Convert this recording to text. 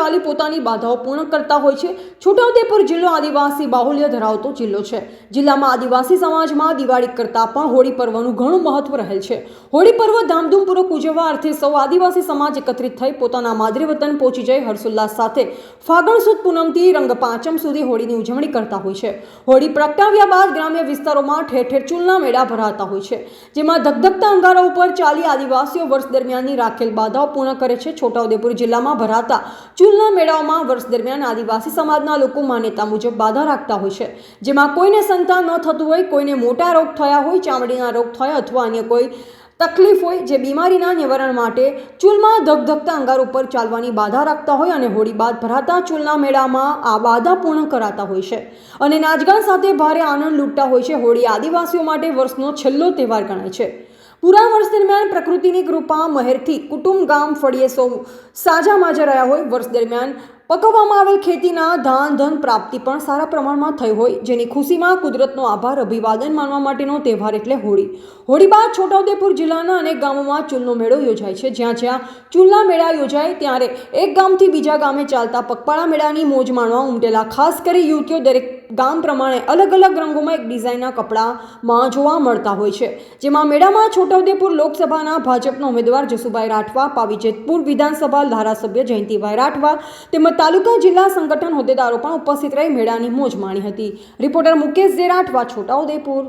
ચાલી પોતાની બાધાઓ પૂર્ણ કરતા હોય છે। છોટાઉદેપુર જિલ્લો આદિવાસી બાહુલ્ય ધરાવતો જિલ્લો છે। જિલ્લામાં આદિવાસી સમાજમાં દિવાળી કરતાં પણ હોળી પર્વનું ઘણું મહત્વ રહેલ છે। હોળી પર્વ ધામધૂમપૂર્વક ઉજવવા અર્થે સૌ આદિવાસી સમાજ એકત્રિત થઈ પોતાના માદરે વતન પહોંચી જઈ હર્ષોલ્લાસ સાથે ફાગણ સુદ પૂનમથી રંગ પાંચમ સુધી હોળીની ઉજવણી કરતા હોય છે। હોળી પ્રગટાવ્યા બાદ ગ્રામ્ય વિસ્તારોમાં ઠેર ઠેર ચૂલના મેળા ભરાતા હોય છે, જેમાં ધગધગતા અંગારા ઉપર ચાલી આદિવાસીઓ વર્ષ દરમિયાનની રાખેલ બાધાઓ પૂર્ણ કરે છે। છોટાઉદેપુર જિલ્લામાં ભરાતા ચૂલના મેળાઓમાં વર્ષ દરમિયાન આદિવાસી સમાજના લોકો માન્યતા મુજબ બાધા રાખતા હોય છે, જેમાં કોઈને સંતાન ન થતું હોય, કોઈને મોટા રોગ થયા હોય, ચામડીના રોગ થયા અથવા અન્ય કોઈ તકલીફ હોય, જે બીમારીના નિવારણ માટે ચૂલમાં ધગધગતા અંગાર ઉપર ચાલવાની બાધા રાખતા હોય અને હોળી બાદ ભરાતા ચૂલના મેળામાં આ બાધા પૂર્ણ કરાતા હોય છે અને નાચગાન સાથે ભારે આનંદ લૂંટતા હોય છે। હોળી આદિવાસીઓ માટે વર્ષનો છેલ્લો તહેવાર ગણાય છે। પૂરા વર્ષ દરમિયાન પ્રકૃતિની કૃપા મહેરથી કુટુંબ ગામ ફળીએ સૌ સાજા માજા રહ્યા હોય। વર્ષ દરમિયાન પકવવામાં આવેલ ખેતીના ધન પ્રાપ્તિ પણ સારા પ્રમાણમાં થઈ હોય, જેની ખુશીમાં કુદરતનો આભાર અભિવાદન માનવા માટેનો તહેવાર એટલે હોળી। હોળી બાદ છોટાઉદેપુર જિલ્લાના અનેક ગામોમાં ચૂલનો મેળો યોજાય છે। જ્યાં ચૂલના મેળા યોજાય ત્યારે એક ગામથી બીજા ગામે ચાલતા પગપાળા મેળાની મોજ માણવા ઉમટેલા ખાસ કરી યુવતીઓ દરેક ગામ પ્રમાણે અલગ અલગ રંગોમાં એક ડિઝાઇનના કપડામાં જોવા મળતા હોય છે, જેમાં મેળામાં છોટાઉદેપુર લોકસભાના ભાજપના ઉમેદવાર જસુભાઈ રાઠવા, પાવીજેતપુર વિધાનસભા ધારાસભ્ય જયંતિભાઈ રાઠવા તેમજ તાલુકા જિલ્લા સંગઠન હોદ્દેદારો પણ ઉપસ્થિત રહી મેળાની મોજ માણી હતી। રિપોર્ટર મુકેશ જે રાઠવા, છોટાઉદેપુર।